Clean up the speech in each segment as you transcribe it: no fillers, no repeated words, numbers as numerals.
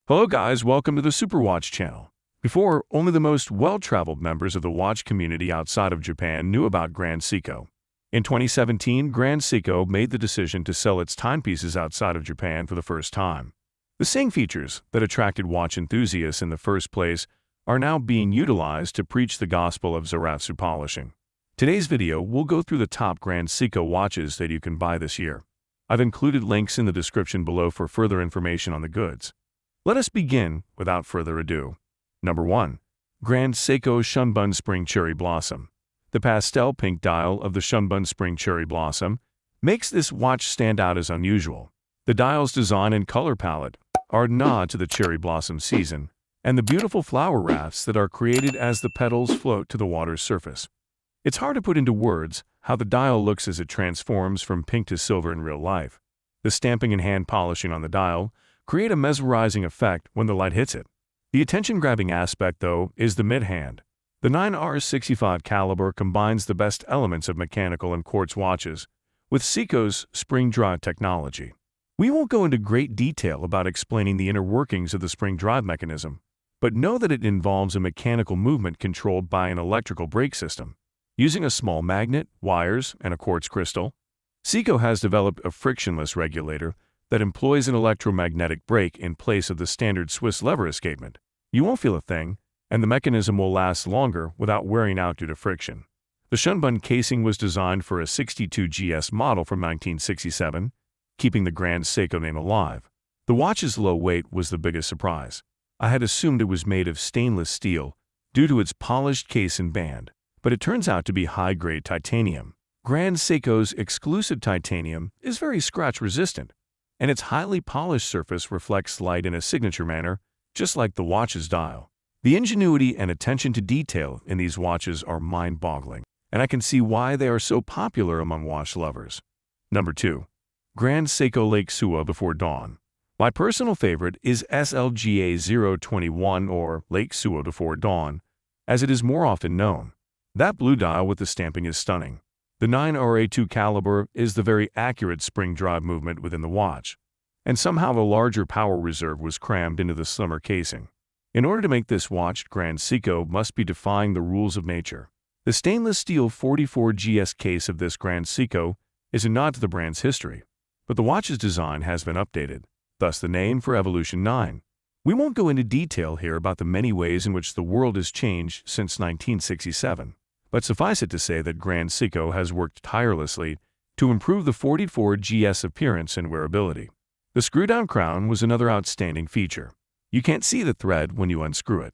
Hello guys, welcome to the Superwatch channel. Before, only the most well-traveled members of the watch community outside of Japan knew about Grand Seiko. In 2017, Grand Seiko made the decision to sell its timepieces outside of Japan for the first time. The same features that attracted watch enthusiasts in the first place are now being utilized to preach the gospel of Zaratsu polishing. Today's video will go through the top Grand Seiko watches that you can buy this year. I've included links in the description below for further information on the goods. Let us begin without further ado. Number 1. Grand Seiko Shunbun Spring Cherry Blossom. The pastel pink dial of the Shunbun Spring Cherry Blossom makes this watch stand out as unusual. The dial's design and color palette are a nod to the cherry blossom season and the beautiful flower rafts that are created as the petals float to the water's surface. It's hard to put into words how the dial looks as it transforms from pink to silver in real life. The stamping and hand polishing on the dial create a mesmerizing effect when the light hits it. The attention-grabbing aspect, though, is the mid-hand. The 9R65 caliber combines the best elements of mechanical and quartz watches with Seiko's spring-drive technology. We won't go into great detail about explaining the inner workings of the spring drive mechanism, but know that it involves a mechanical movement controlled by an electrical brake system. Using a small magnet, wires, and a quartz crystal, Seiko has developed a frictionless regulator that employs an electromagnetic brake in place of the standard Swiss lever escapement. You won't feel a thing, and the mechanism will last longer without wearing out due to friction. The Shunbun casing was designed for a 62GS model from 1967, keeping the Grand Seiko name alive. The watch's low weight was the biggest surprise. I had assumed it was made of stainless steel due to its polished case and band, but it turns out to be high-grade titanium. Grand Seiko's exclusive titanium is very scratch-resistant, and its highly polished surface reflects light in a signature manner, just like the watch's dial. The ingenuity and attention to detail in these watches are mind-boggling, and I can see why they are so popular among watch lovers. Number 2. Grand Seiko Lake Suwa Before Dawn. My personal favorite is SLGA 021 or Lake Suwa Before Dawn, as it is more often known. That blue dial with the stamping is stunning. The 9RA2 caliber is the very accurate spring drive movement within the watch, and somehow the larger power reserve was crammed into the slimmer casing. In order to make this watch, Grand Seiko must be defying the rules of nature. The stainless steel 44GS case of this Grand Seiko is a nod to the brand's history, but the watch's design has been updated, thus the name for Evolution 9. We won't go into detail here about the many ways in which the world has changed since 1967. But suffice it to say that Grand Seiko has worked tirelessly to improve the 44GS appearance and wearability. The screw-down crown was another outstanding feature. You can't see the thread when you unscrew it.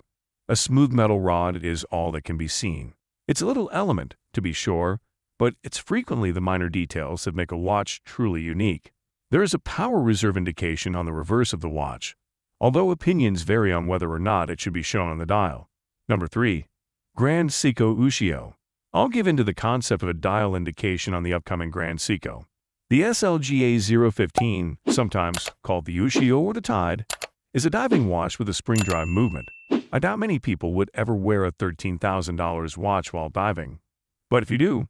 A smooth metal rod is all that can be seen. It's a little element, to be sure, but it's frequently the minor details that make a watch truly unique. There is a power reserve indication on the reverse of the watch, although opinions vary on whether or not it should be shown on the dial. Number 3. Grand Seiko Ushio. I'll give in to the concept of a dial indication on the upcoming Grand Seiko. The SLGA 015, sometimes called the Ushio or the Tide, is a diving watch with a spring drive movement. I doubt many people would ever wear a $13,000 watch while diving. But if you do,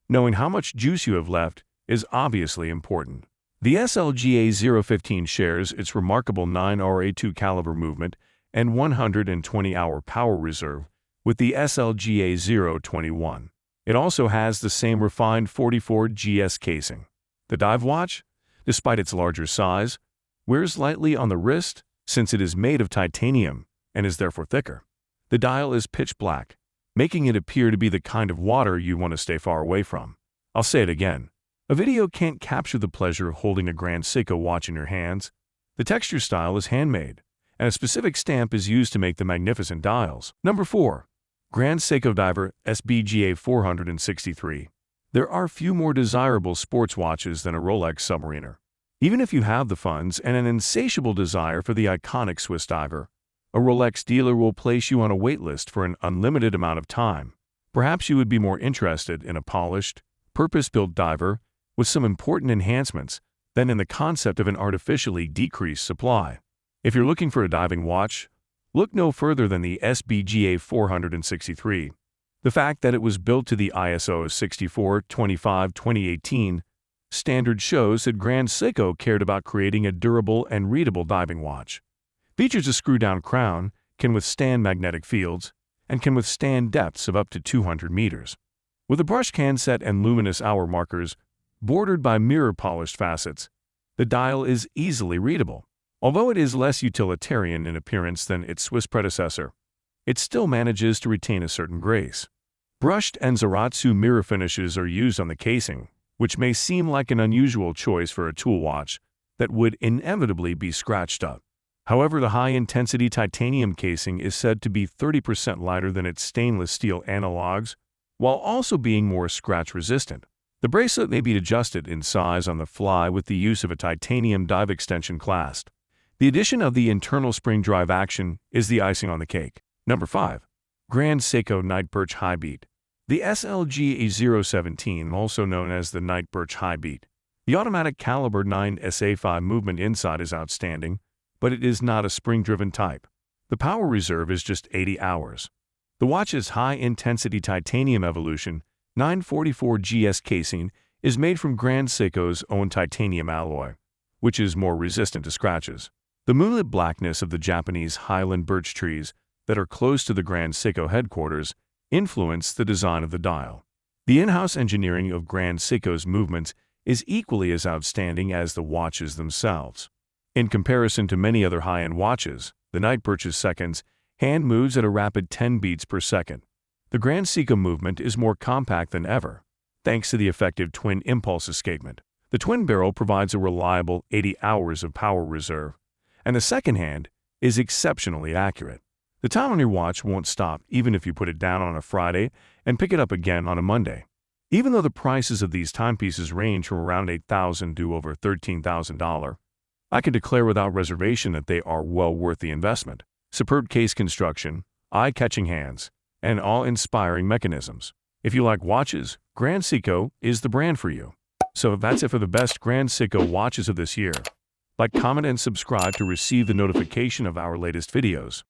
knowing how much juice you have left is obviously important. The SLGA 015 shares its remarkable 9RA2 caliber movement and 120-hour power reserve with the SLGA 021. It also has the same refined 44GS casing. The dive watch, despite its larger size, wears lightly on the wrist since it is made of titanium and is therefore thicker. The dial is pitch black, making it appear to be the kind of water you want to stay far away from. I'll say it again. A video can't capture the pleasure of holding a Grand Seiko watch in your hands. The texture style is handmade, and a specific stamp is used to make the magnificent dials. Number 4. Grand Seiko Diver SBGA 463. There are few more desirable sports watches than a Rolex Submariner. Even if you have the funds and an insatiable desire for the iconic Swiss diver, a Rolex dealer will place you on a wait list for an unlimited amount of time. Perhaps you would be more interested in a polished, purpose-built diver with some important enhancements than in the concept of an artificially decreased supply. If you're looking for a diving watch, look no further than the SBGA 463. The fact that it was built to the ISO 6425-2018 standard shows that Grand Seiko cared about creating a durable and readable diving watch. Features a screw-down crown, can withstand magnetic fields, and can withstand depths of up to 200 meters. With a brushed handset and luminous hour markers, bordered by mirror-polished facets, the dial is easily readable. Although it is less utilitarian in appearance than its Swiss predecessor, it still manages to retain a certain grace. Brushed and Zaratsu mirror finishes are used on the casing, which may seem like an unusual choice for a tool watch that would inevitably be scratched up. However, the high-intensity titanium casing is said to be 30% lighter than its stainless steel analogs, while also being more scratch-resistant. The bracelet may be adjusted in size on the fly with the use of a titanium dive extension clasp. The addition of the internal spring drive action is the icing on the cake. Number 5. Grand Seiko Night Birch High Beat. The SLG-A017, also known as the Night Birch High Beat. The automatic caliber 9 SA5 movement inside is outstanding, but it is not a spring-driven type. The power reserve is just 80 hours. The watch's high-intensity titanium evolution 944 GS casing is made from Grand Seiko's own titanium alloy, which is more resistant to scratches. The moonlit blackness of the Japanese highland birch trees that are close to the Grand Seiko headquarters influence the design of the dial. The in-house engineering of Grand Seiko's movements is equally as outstanding as the watches themselves. In comparison to many other high-end watches, the Night Birch's seconds hand moves at a rapid 10 beats per second. The Grand Seiko movement is more compact than ever, thanks to the effective twin impulse escapement. The twin barrel provides a reliable 80 hours of power reserve, and the second hand is exceptionally accurate. The time on your watch won't stop even if you put it down on a Friday and pick it up again on a Monday. Even though the prices of these timepieces range from around $8,000 to over $13,000, I can declare without reservation that they are well worth the investment. Superb case construction, eye-catching hands, and awe-inspiring mechanisms. If you like watches, Grand Seiko is the brand for you. So that's it for the best Grand Seiko watches of this year. Like, comment, and subscribe to receive the notification of our latest videos.